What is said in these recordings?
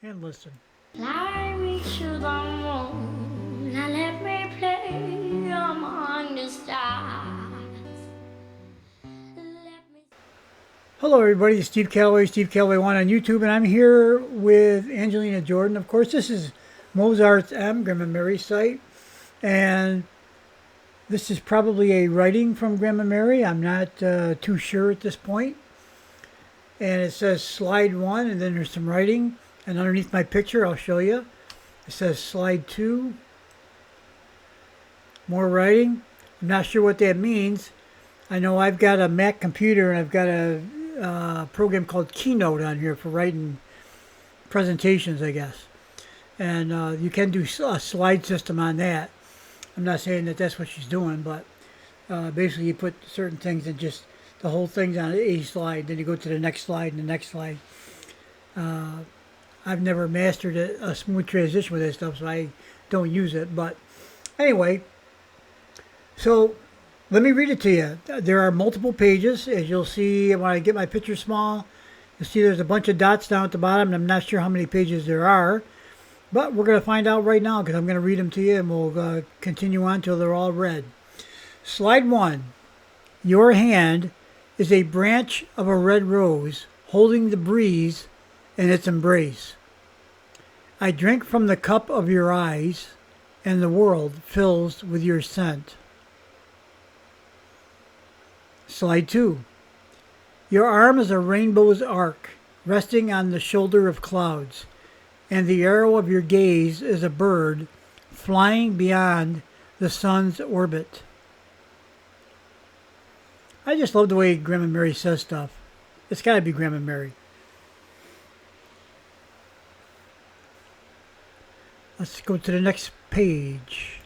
and listen. Fly me to the moon and let me play among the stars. Let me... Hello, everybody. It's Steve Callaway, Steve Callaway 1 on YouTube, and I'm here with Angelina Jordan. Of course, this is Mozart's M, Grandma Mary's site, and this is probably a writing from Grandma Mary. I'm not too sure at this point. And it says slide 1, and then there's some writing. And underneath my picture, I'll show you. It says slide 2, more writing. I'm not sure what that means. I know I've got a Mac computer and I've got a program called Keynote on here for writing presentations, I guess. And you can do a slide system on that. I'm not saying that that's what she's doing, but basically you put certain things and just the whole thing's on a slide. Then you go to the next slide and the next slide. I've never mastered a smooth transition with this stuff, so I don't use it. But anyway, so let me read it to you. There are multiple pages, as you'll see when I get my picture small. You'll see there's a bunch of dots down at the bottom, and I'm not sure how many pages there are. But we're going to find out right now because I'm going to read them to you, and we'll continue on till they're all read. Slide 1. Your hand is a branch of a red rose holding the breeze in its embrace. I drink from the cup of your eyes, and the world fills with your scent. Slide 2. Your arm is a rainbow's arc, resting on the shoulder of clouds, and the arrow of your gaze is a bird flying beyond the sun's orbit. I just love the way Grandma Mary says stuff. It's got to be Grandma Mary. Let's go to the next page.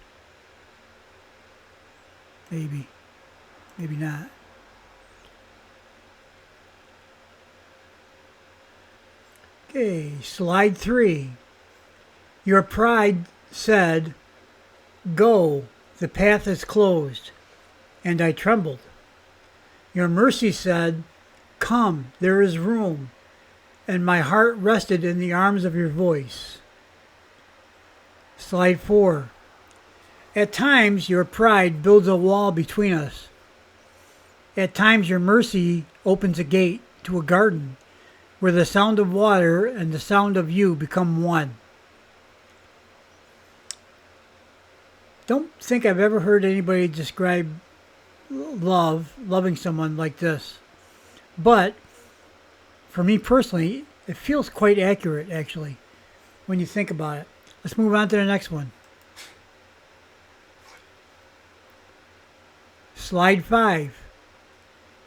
Maybe. Maybe not. Okay, slide 3. Your pride said, "Go, the path is closed," and I trembled. Your mercy said, "Come, there is room," and my heart rested in the arms of your voice. Slide 4. At times your pride builds a wall between us. At times your mercy opens a gate to a garden where the sound of water and the sound of you become one. Don't think I've ever heard anybody describe loving someone like this. But for me personally, it feels quite accurate, actually, when you think about it. Let's move on to the next one. Slide 5.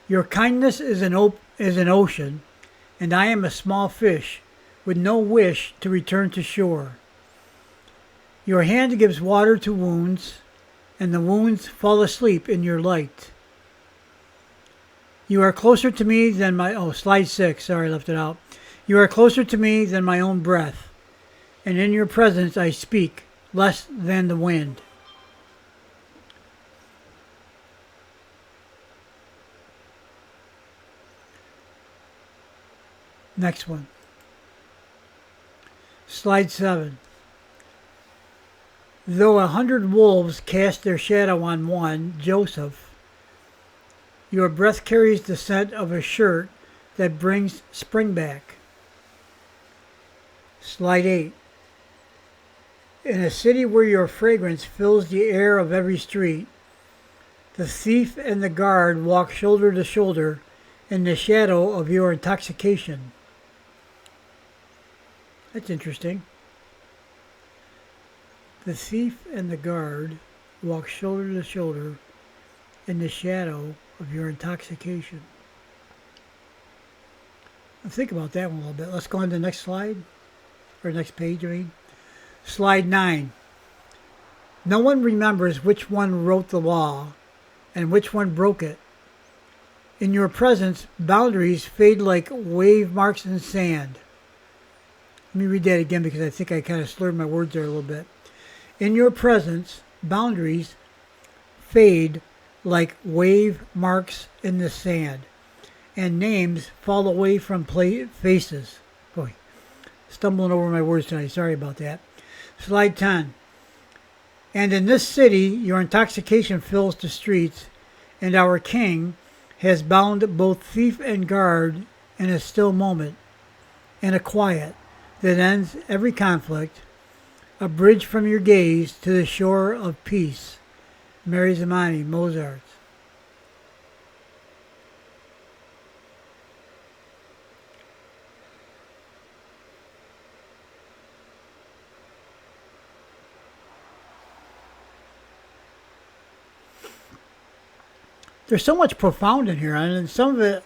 Your kindness is an ocean, and I am a small fish with no wish to return to shore. Your hand gives water to wounds, and the wounds fall asleep in your light. You are closer to me than slide 6, sorry, I left it out. You are closer to me than my own breath, and in your presence I speak less than the wind. Next one. Slide 7. Though 100 wolves cast their shadow on one, Joseph, your breath carries the scent of a shirt that brings spring back. Slide 8. In a city where your fragrance fills the air of every street, the thief and the guard walk shoulder to shoulder in the shadow of your intoxication. That's interesting. The thief and the guard walk shoulder to shoulder in the shadow of your intoxication. Now think about that one a little bit. Let's go on to the next slide, or next page, I mean. Slide 9. No one remembers which one wrote the law and which one broke it. In your presence, boundaries fade like wave marks in sand. Let me read that again because I think I kind of slurred my words there a little bit. In your presence, boundaries fade like wave marks in the sand, and names fall away from faces. Boy. stumbling over my words tonight. Sorry about that. Slide 10. And in this city your intoxication fills the streets, and our king has bound both thief and guard in a still moment, in a quiet that ends every conflict, a bridge from your gaze to the shore of peace. Mery Zamani, Mozart. There's so much profound in here, and some of it,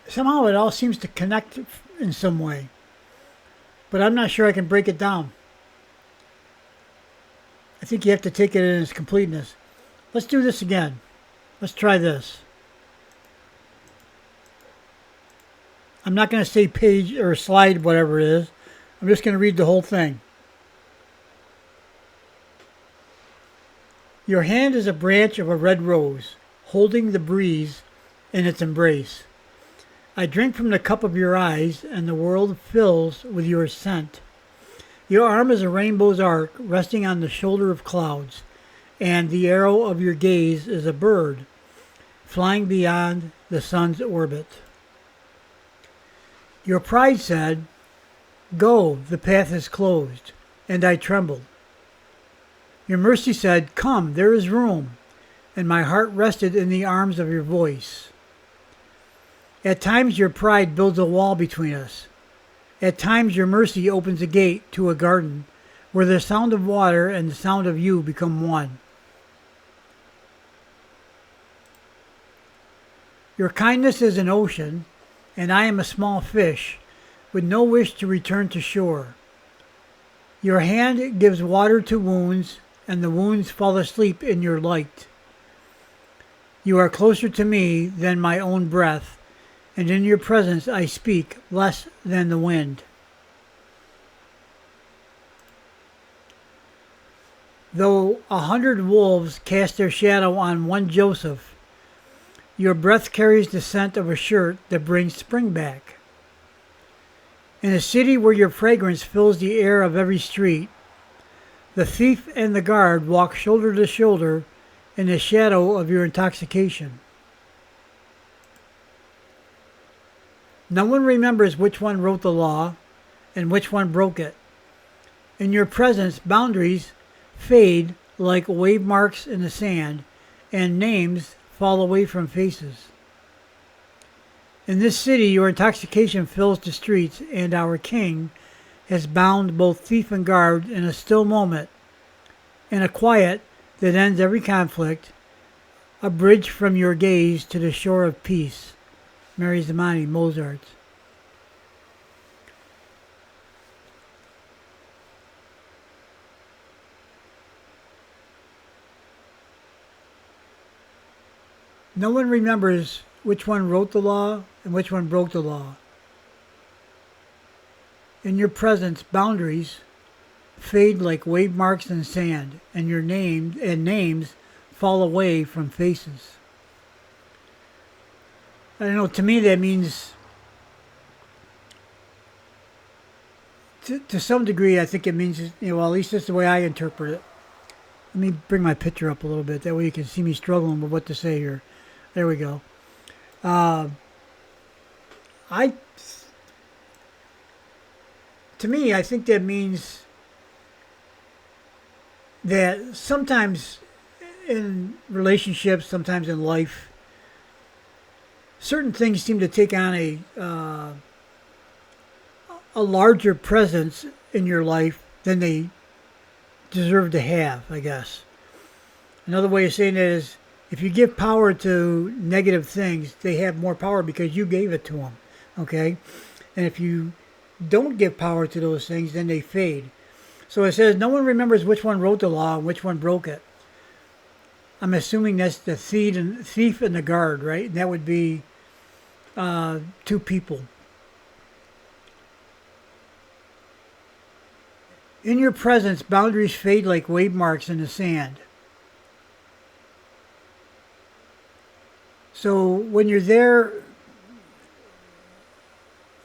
somehow it all seems to connect in some way, but I'm not sure I can break it down. I think you have to take it in its completeness. Let's do this again. Let's try this. I'm not going to say page or slide, whatever it is. I'm just going to read the whole thing. Your hand is a branch of a red rose, holding the breeze in its embrace. I drink from the cup of your eyes, and the world fills with your scent. Your arm is a rainbow's arc, resting on the shoulder of clouds, and the arrow of your gaze is a bird, flying beyond the sun's orbit. Your pride said, "Go, the path is closed," and I trembled. Your mercy said, "Come, there is room," and my heart rested in the arms of your voice. At times your pride builds a wall between us. At times your mercy opens a gate to a garden where the sound of water and the sound of you become one. Your kindness is an ocean, and I am a small fish with no wish to return to shore. Your hand gives water to wounds, and the wounds fall asleep in your light. You are closer to me than my own breath, and in your presence I speak less than the wind. Though 100 wolves cast their shadow on one Joseph, your breath carries the scent of a shirt that brings spring back. In a city where your fragrance fills the air of every street, the thief and the guard walk shoulder to shoulder in the shadow of your intoxication. No one remembers which one wrote the law and which one broke it. In your presence, boundaries fade like wave marks in the sand, and names fall away from faces. In this city, your intoxication fills the streets, and our king has bound both thief and guard in a still moment, in a quiet that ends every conflict, a bridge from your gaze to the shore of peace. Mery Zamani, Mozart. No one remembers which one wrote the law and which one broke the law. In your presence, boundaries fade like wave marks in sand, and your names fall away from faces. I don't know, to me that means, to some degree, I think it means, well, at least that's the way I interpret it. Let me bring my picture up a little bit, that way you can see me struggling with what to say here. There we go. To me, I think that means that sometimes in relationships, sometimes in life, certain things seem to take on a larger presence in your life than they deserve to have, I guess. Another way of saying it is, if you give power to negative things, they have more power because you gave it to them, okay? And if you don't give power to those things, then they fade. So it says, no one remembers which one wrote the law and which one broke it. I'm assuming that's the thief and the guard, right? And that would be two people. In your presence, boundaries fade like wave marks in the sand. So when you're there,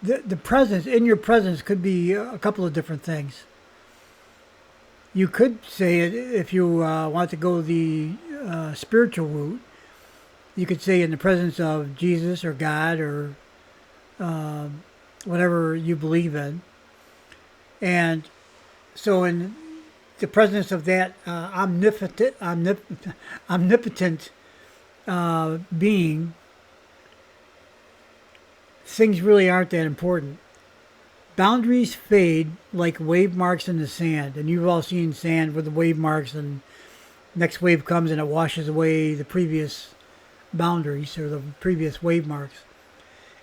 the presence, in your presence, could be a couple of different things. You could say it if you want to go the spiritual route. You could say in the presence of Jesus or God or whatever you believe in. And so in the presence of that omnipotent being, things really aren't that important. Boundaries fade like wave marks in the sand, and you've all seen sand with the wave marks, and next wave comes and it washes away the previous boundaries or the previous wave marks.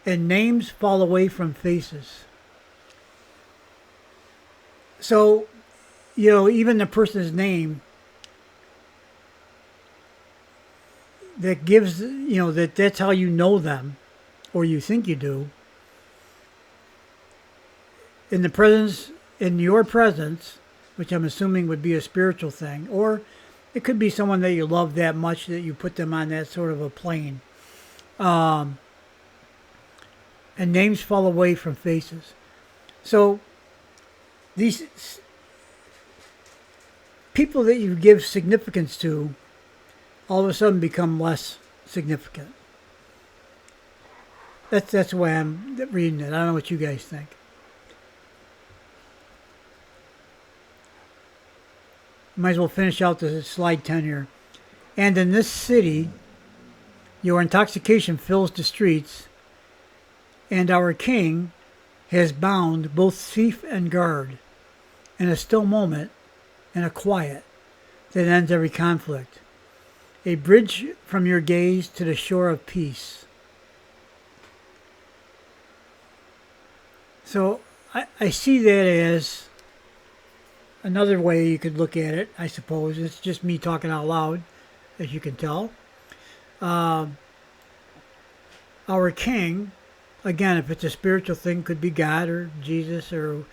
And names fall away from faces. So, even the person's name that gives, that's how you know them, or you think you do. In your presence, which I'm assuming would be a spiritual thing, or it could be someone that you love that much that you put them on that sort of a plane. And names fall away from faces. So these people that you give significance to all of a sudden become less significant. That's the way I'm reading it. I don't know what you guys think. Might as well finish out the slide 10 here. And in this city, your intoxication fills the streets, and our king has bound both thief and guard in a still moment and a quiet that ends every conflict. A bridge from your gaze to the shore of peace. So I see that as another way you could look at it, I suppose. It's just me talking out loud, as you can tell. Our king, again, if it's a spiritual thing, could be God or Jesus or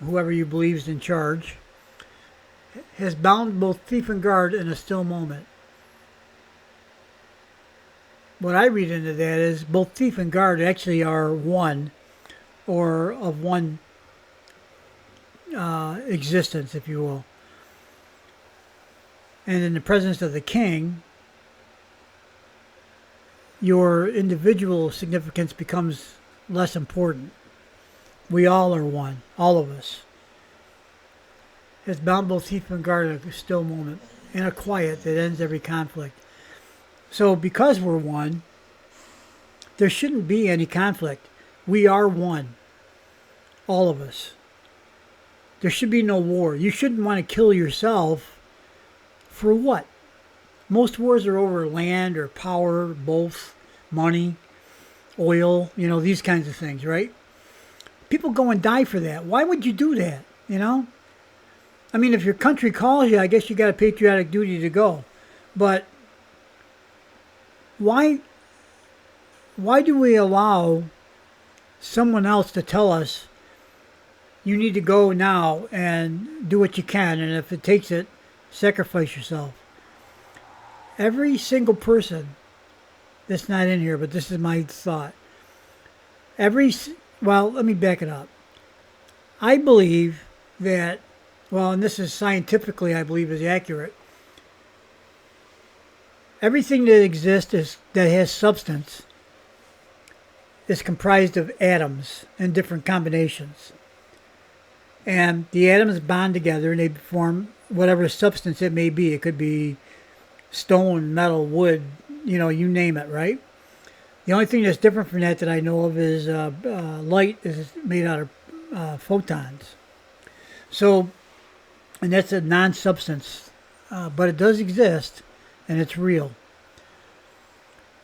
whoever you believe is in charge, has bound both thief and guard in a still moment. What I read into that is both thief and guard actually are one, or of one existence, if you will. And in the presence of the king, your individual significance becomes less important. We all are one, all of us. Has bound both thief and guard in a still moment, in a quiet that ends every conflict. So because we're one, there shouldn't be any conflict. We are one, all of us. There should be no war. You shouldn't want to kill yourself for what? Most wars are over land or power, both, money, oil, these kinds of things, right? People go and die for that. Why would you do that, I mean, if your country calls you, I guess you got a patriotic duty to go. But why do we allow someone else to tell us you need to go now and do what you can, and if it takes it, sacrifice yourself? Every single person that's not in here, but this is my thought. Well, let me back it up. I believe that, and this is scientifically, I believe, is accurate. Everything that exists that has substance is comprised of atoms in different combinations. And the atoms bond together and they form whatever substance it may be. It could be stone, metal, wood, you name it, right? The only thing that's different from that I know of is light is made out of photons. So, and that's a non-substance, but it does exist and it's real.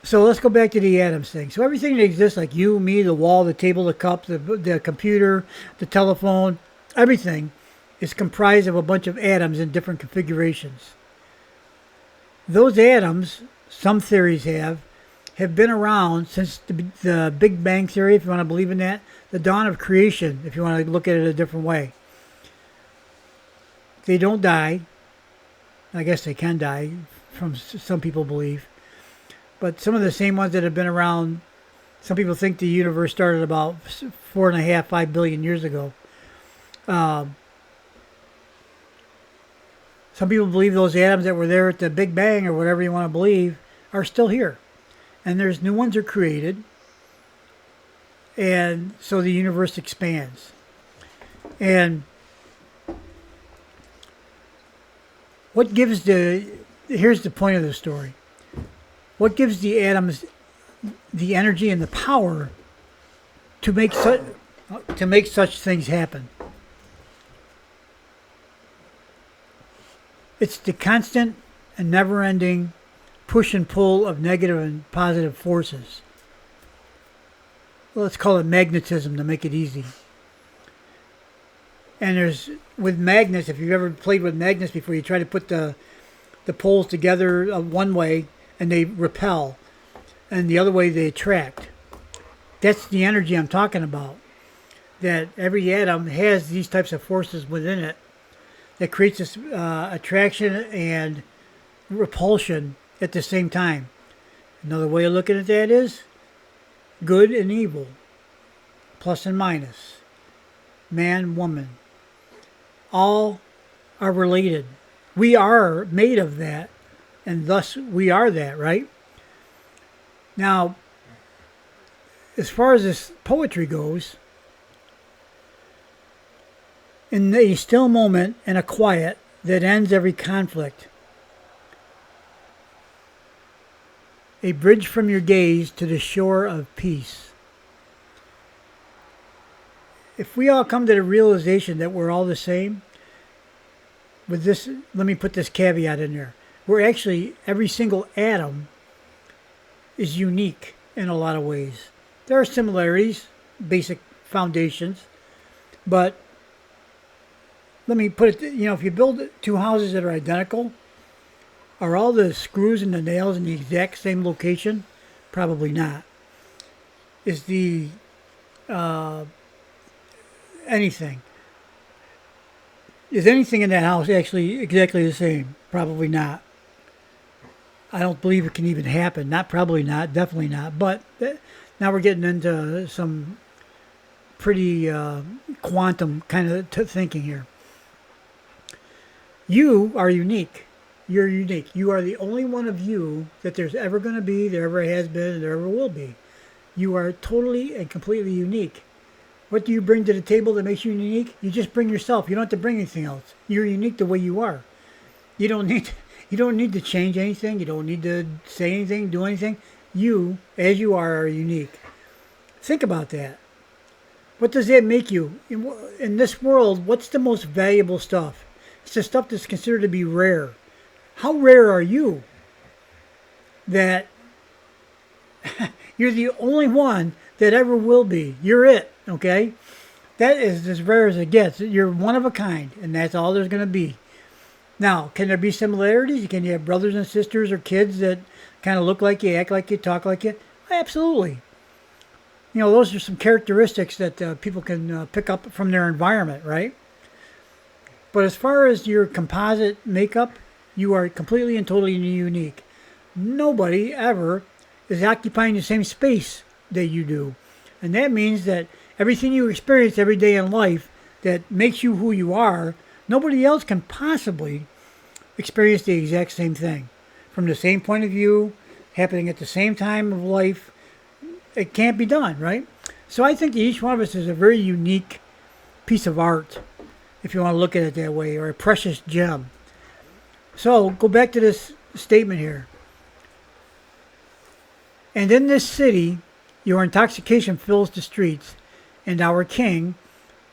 So let's go back to the atoms thing. So everything that exists, like you, me, the wall, the table, the cup, the computer, the telephone, everything is comprised of a bunch of atoms in different configurations. Those atoms, some theories have been around since the Big Bang Theory, if you want to believe in that, the dawn of creation, if you want to look at it a different way. They don't die. I guess they can die, some people believe. but some of the same ones that have been around. Some people think the universe started about 4.5, 5 billion years ago. Um, some people believe those atoms that were there at the Big Bang, or whatever you want to believe, are still here. And there's new ones are created. And so the universe expands. And what gives here's the point of the story. What gives the atoms the energy and the power to make such things happen? It's the constant and never-ending push and pull of negative and positive forces. Well, let's call it magnetism to make it easy. And with magnets, if you've ever played with magnets before, you try to put the poles together one way and they repel, and the other way they attract. That's the energy I'm talking about. That every atom has these types of forces within it that creates this attraction and repulsion at the same time. Another way of looking at that is good and evil, plus and minus, man, woman. All are related. We are made of that, and thus we are that, right? Now, as far as this poetry goes, in a still moment and a quiet that ends every conflict, a bridge from your gaze to the shore of peace. If we all come to the realization that we're all the same, with this, let me put this caveat in there. We're actually, every single atom is unique in a lot of ways. There are similarities, basic foundations, but let me put it, if you build two houses that are identical, are all the screws and the nails in the exact same location? Probably not. Is the anything? Is anything in that house actually exactly the same? Probably not. I don't believe it can even happen. Probably not, definitely not. But now we're getting into some pretty quantum kind of thinking here. You are unique. You're unique. You are the only one of you that there's ever going to be, there ever has been, and there ever will be. You are totally and completely unique. What do you bring to the table that makes you unique? You just bring yourself. You don't have to bring anything else. You're unique the way you are. You don't need to change anything. You don't need to say anything, do anything. You, as you are unique. Think about that. What does that make you? In this world, what's the most valuable stuff? It's the stuff that's considered to be rare. How rare are you that you're the only one that ever will be? You're it, okay? That is as rare as it gets. You're one of a kind, and that's all there's going to be. Now, can there be similarities? Can you have brothers and sisters or kids that kind of look like you, act like you, talk like you? Absolutely. Those are some characteristics that people can pick up from their environment, right? But as far as your composite makeup, you are completely and totally unique. Nobody ever is occupying the same space that you do. And that means that everything you experience every day in life that makes you who you are, nobody else can possibly experience the exact same thing. From the same point of view, happening at the same time of life, it can't be done, right? So I think that each one of us is a very unique piece of art, if you want to look at it that way, or a precious gem. So go back to this statement here. And in this city, your intoxication fills the streets, and our king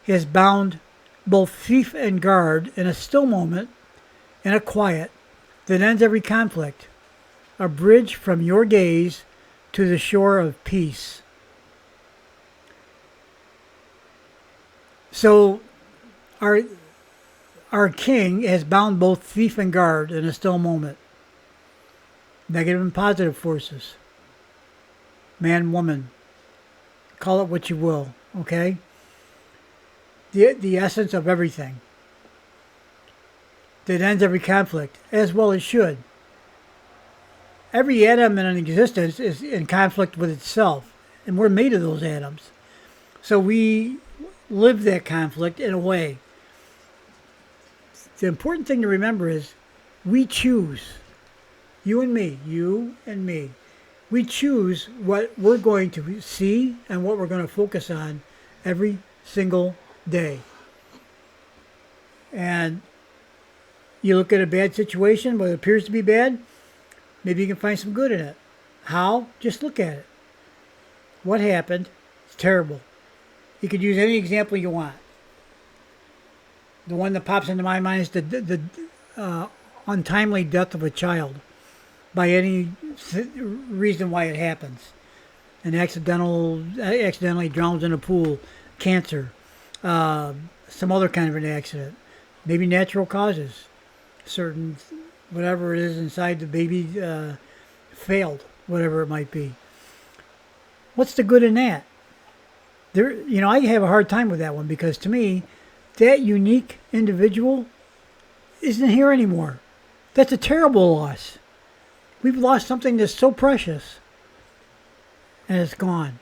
has bound both thief and guard in a still moment and a quiet that ends every conflict, a bridge from your gaze to the shore of peace. So our king has bound both thief and guard in a still moment. Negative and positive forces. Man, woman. Call it what you will, okay? The essence of everything. That ends every conflict, as well as should. every atom in existence is in conflict with itself, and we're made of those atoms. So we live that conflict in a way. The important thing to remember is we choose, you and me, we choose what we're going to see and what we're going to focus on every single day. And you look at a bad situation, what appears to be bad, maybe you can find some good in it. How? Just look at it. What happened? It's terrible. You could use any example you want. The one that pops into my mind is the untimely death of a child by any reason why it happens. An accidentally drowns in a pool, cancer, some other kind of an accident, maybe natural causes, certain whatever it is inside the baby failed, whatever it might be. What's the good in that? I have a hard time with that one because to me, that unique individual isn't here anymore. That's a terrible loss. We've lost something that's so precious, and it's gone.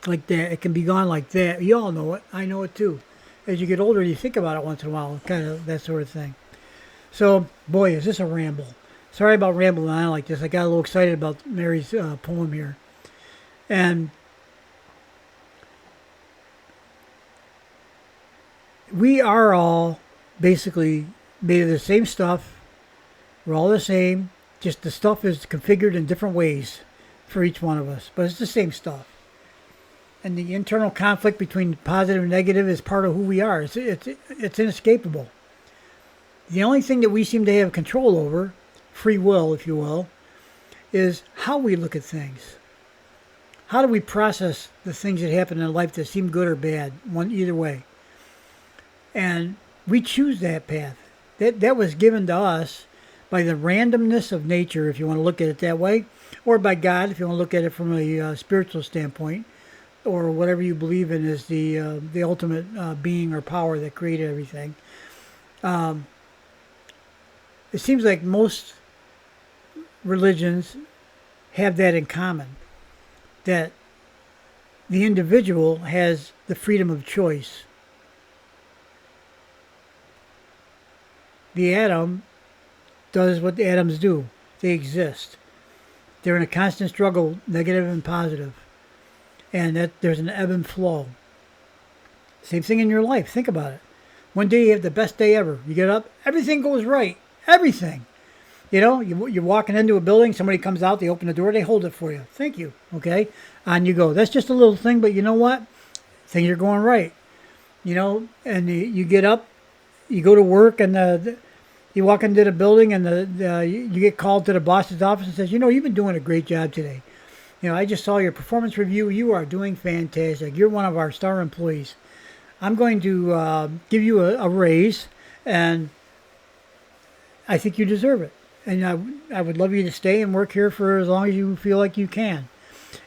Like that. It can be gone like that. You all know it. I know it too. As you get older, you think about it once in a while, kind of that sort of thing. So, boy, is this a ramble. Sorry about rambling on like this. I got a little excited about Mery's poem here. And we are all basically made of the same stuff. We're all the same. Just the stuff is configured in different ways for each one of us. But it's the same stuff. And the internal conflict between positive and negative is part of who we are. It's inescapable. The only thing that we seem to have control over, free will, if you will, is how we look at things. How do we process the things that happen in life that seem good or bad, either way? And we choose that path. That was given to us by the randomness of nature, if you want to look at it that way, or by God, if you want to look at it from a spiritual standpoint, or whatever you believe in as the ultimate being or power that created everything. It seems like most religions have that in common, that the individual has the freedom of choice. The atom does what the atoms do. They exist. They're in a constant struggle, negative and positive. And that there's an ebb and flow. Same thing in your life. Think about it. One day you have the best day ever. You get up, everything goes right. Everything. You're walking into a building, somebody comes out, they open the door, they hold it for you. Thank you. Okay? On you go. That's just a little thing, but you know what? Things are going right. And you get up, you go to work, and you walk into the building, and you get called to the boss's office and says, you've been doing a great job today. I just saw your performance review. You are doing fantastic. You're one of our star employees. I'm going to give you a raise, and I think you deserve it. And I would love you to stay and work here for as long as you feel like you can.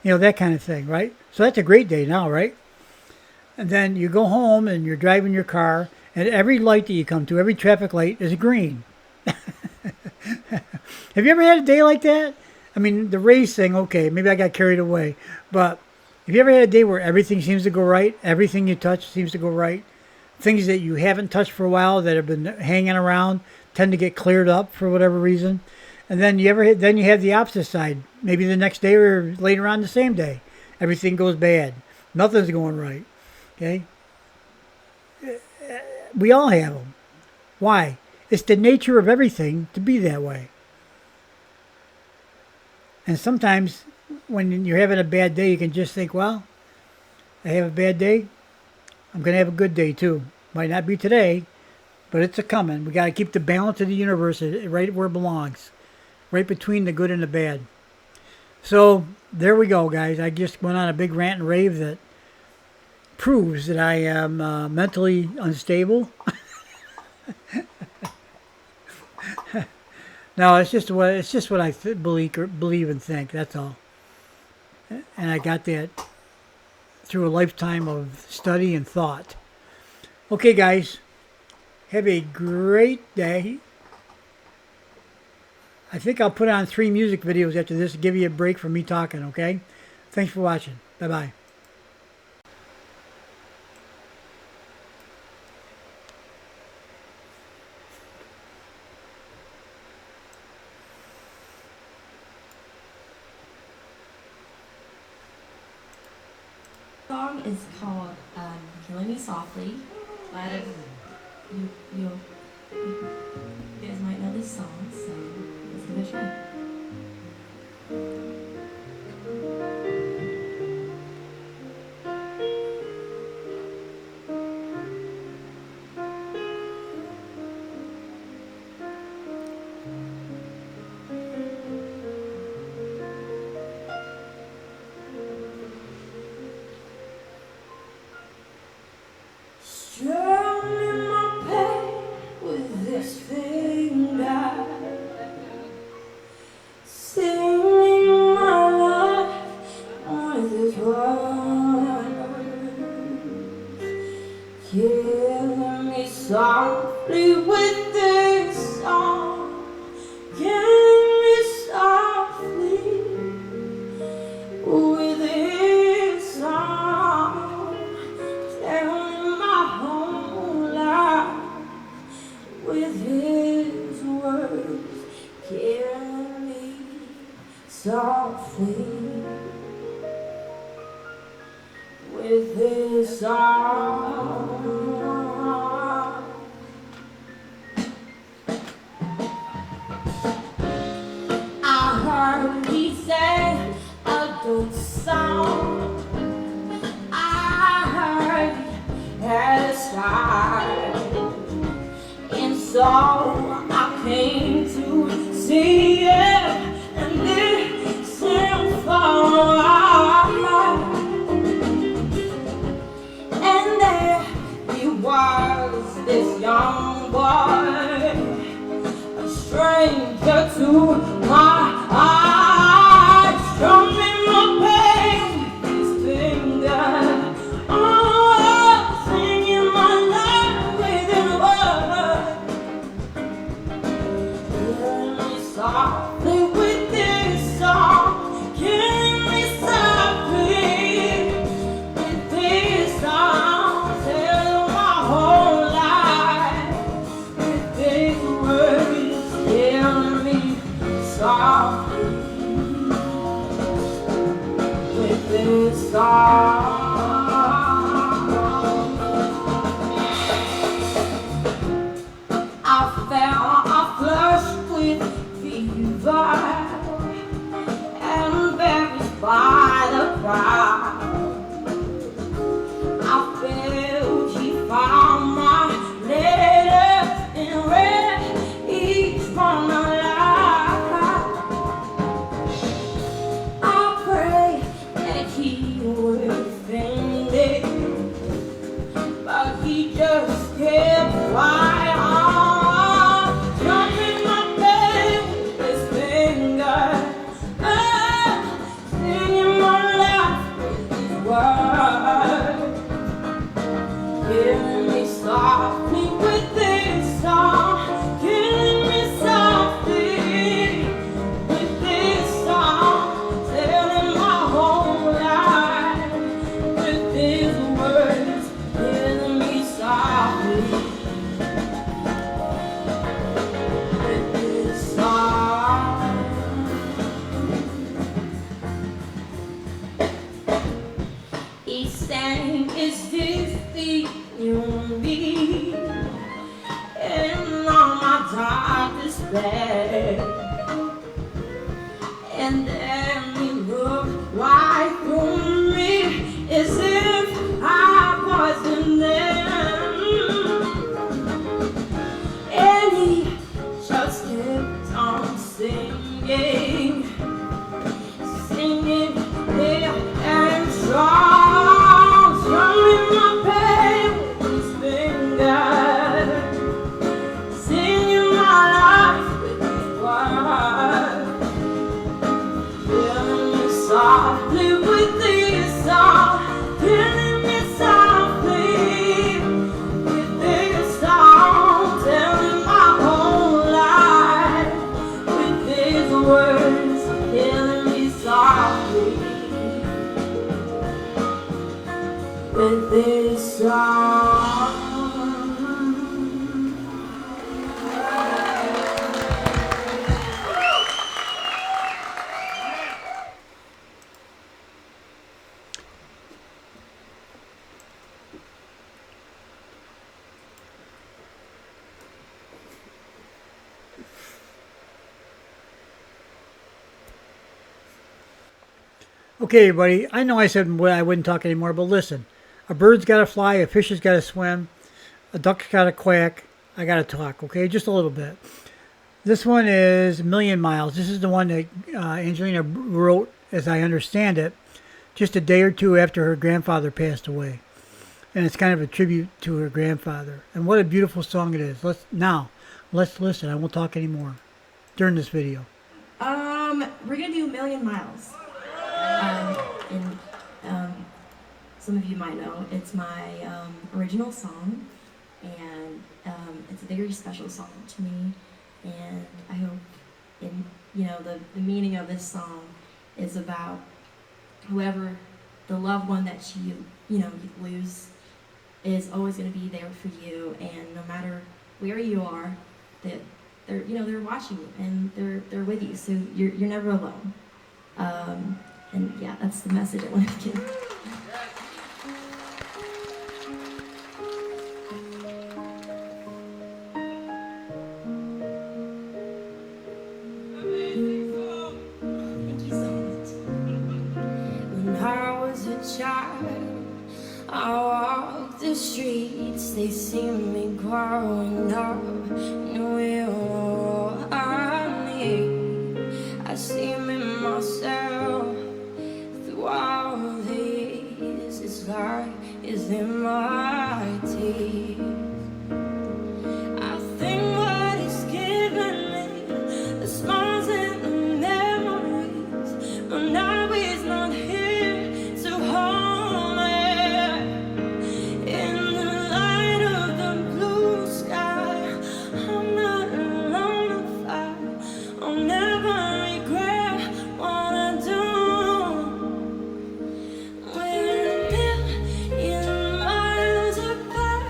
That kind of thing, right? So that's a great day now, right? And then you go home and you're driving your car, and every light that you come to, every traffic light is green. Have you ever had a day like that? I mean, the race thing, okay, maybe I got carried away. But have you ever had a day where everything seems to go right? Everything you touch seems to go right? Things that you haven't touched for a while that have been hanging around tend to get cleared up for whatever reason. And then you have the opposite side. Maybe the next day or later on the same day. Everything goes bad. Nothing's going right. Okay? We all have them. Why? It's the nature of everything to be that way. And sometimes when you're having a bad day, you can just think, well, I have a bad day. I'm going to have a good day too. Might not be today, but it's a coming. We got to keep the balance of the universe right where it belongs. Right between the good and the bad. So there we go, guys. I just went on a big rant and rave that proves that I am mentally unstable. No, it's just what I believe and think. That's all. And I got that through a lifetime of study and thought. Okay, guys, have a great day. I think I'll put on 3 music videos after this to give you a break from me talking, okay? Thanks for watching. Bye-bye. The song is called Killing Me Softly. Glad you guys might know this song, so let's give it a try. Strumming my pain with this finger, singing my life with this word, killing me softly with this song, killing me softly with this song, telling my whole life with his words, killing me softly with his song. I heard he say a good song. I heard he had a style, and so I came to see it and listen for a while. And there he was, this young boy, a stranger to my eyes, strumming my pain with his finger, oh, singing my life with his word, killing me softly with this song, killing me softly with this song, telling my whole life with these words, killing me softly with this song. I felt a flush with fever and embarrassed by the crowd. I felt he found my letters and read each one aloud. I prayed that he would find it, but he just kept right on, drumming my pain with his finger, singing my life with his word, killing me softly with this song, killing me softly with this song, telling my whole life with his words, killing me softly with this song. He sang, "Is this the you and me?" in all my darkest bed. And then he looked right through me as if I wasn't there. And he just kept on singing, singing clear and strong, strumming my pain with his finger, singing my life with his word, with this song. Okay, everybody. I know I said I wouldn't talk anymore, but listen. A bird's got to fly. A fish has got to swim. A duck's got to quack. I got to talk, okay? Just a little bit. This one is A Million Miles. This is the one that Angelina wrote, as I understand it, just a day or two after her grandfather passed away. And it's kind of a tribute to her grandfather. And what a beautiful song it is. Let's listen. I won't talk anymore during this video. We're gonna do A Million Miles. And some of you might know it's my original song, and it's a very special song to me. And I hope, the meaning of this song is about whoever the loved one that you lose is always going to be there for you, and no matter where you are, that they're watching you and they're with you, so you're never alone. And yeah, that's the message I wanted to give. Thank you so much. When I was a child, I walked the streets, they see me growing up, and we're all I need. I see me myself through all these, it's like it's in my teeth. I think what it's given me, the smiles and the memories, but now it's not here to hold me. In the light of the blue sky, I'm not alone. I'll never regret what I do. We're a million miles apart,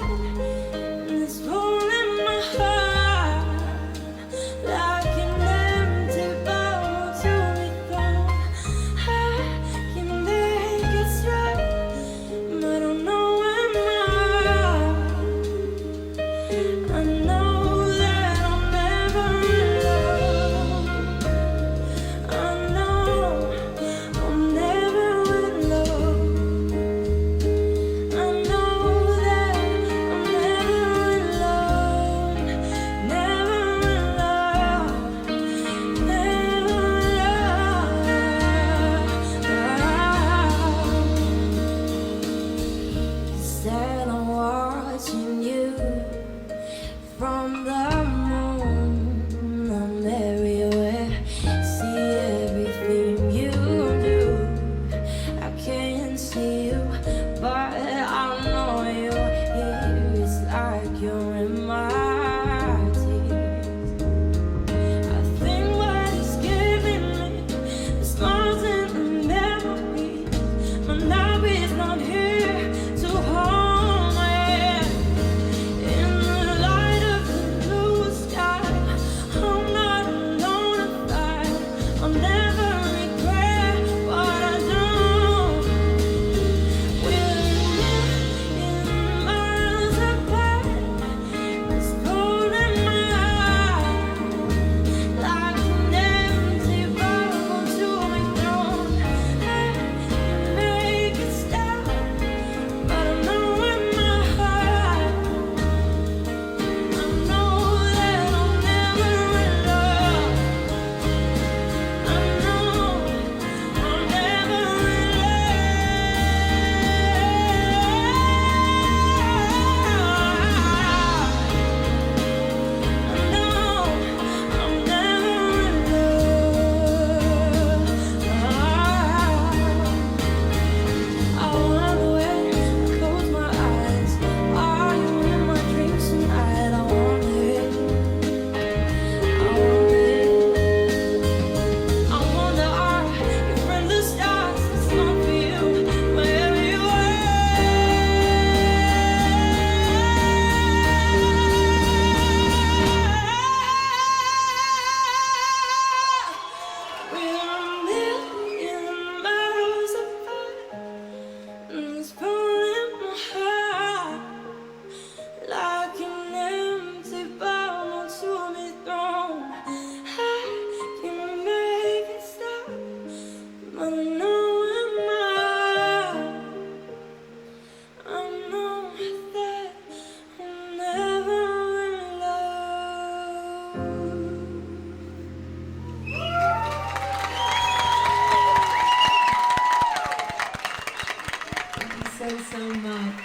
so much.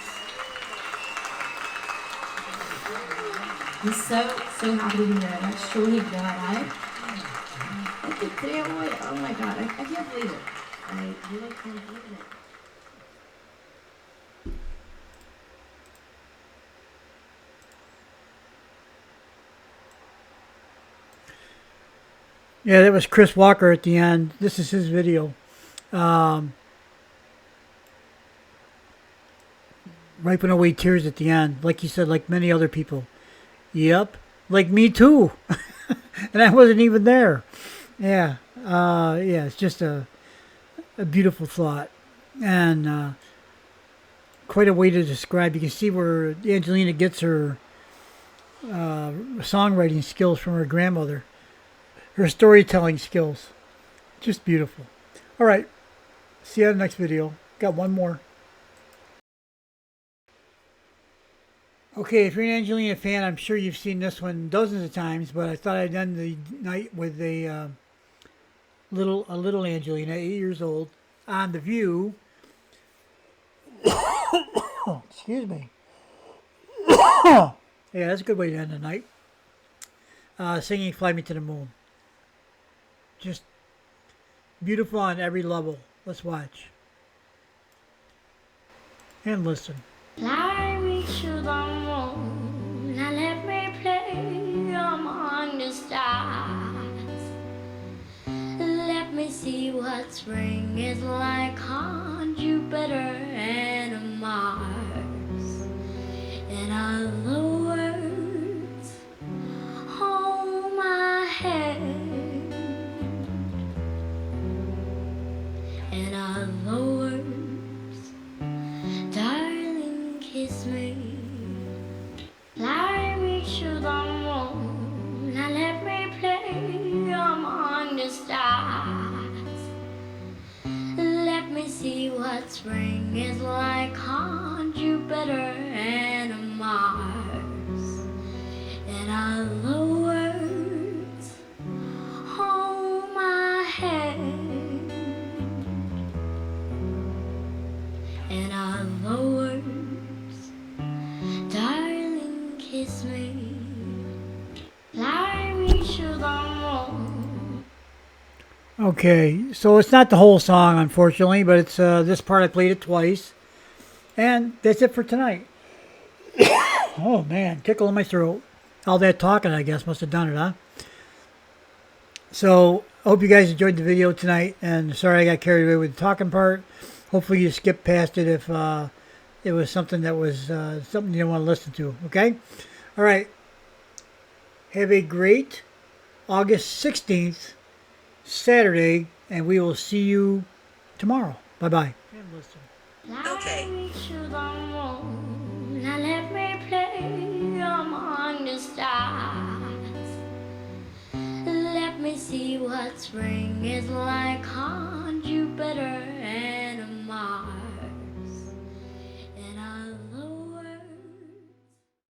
I'm so happy to be here. That's truly God. I can't wait. Oh my God, I can't believe it. I really can't believe it. Yeah, that was Chris Walker at the end. This is his video. Wiping away tears at the end, like you said, like many other people. Yep, like me too. And I wasn't even there. Yeah, yeah, it's just a beautiful thought. And quite a way to describe. You can see where Angelina gets her songwriting skills from her grandmother. Her storytelling skills. Just beautiful. All right. See you on the next video. Got one more. Okay, if you're an Angelina fan, I'm sure you've seen this one dozens of times, but I thought I'd end the night with a little Angelina, 8 years old, on The View. Excuse me. Yeah, that's a good way to end the night. Singing Fly Me to the Moon. Just beautiful on every level. Let's watch. And listen. Fly me to the moon and let me play among the stars. Let me see what spring is like on Jupiter and Mars. In other words, hold my hand. In other words, darling, kiss me. Fly me to the moon and let me play among the stars. Let me see what spring is like on Jupiter and Mars. In other words, hold my hand. In other words, darling, kiss me. Fly me to the moon. Okay, so it's not the whole song, unfortunately, but it's this part. I played it twice. And that's it for tonight. Oh, man, tickle in my throat. All that talking, I guess, must have done it, huh? So, I hope you guys enjoyed the video tonight. And sorry I got carried away with the talking part. Hopefully you skipped past it if it was something that was something you didn't want to listen to. Okay? All right. Have a great August 16th, Saturday, and we will see you tomorrow. Bye-bye. Fly me to the moon and let me play among the stars. Let me see what spring is like on Jupiter and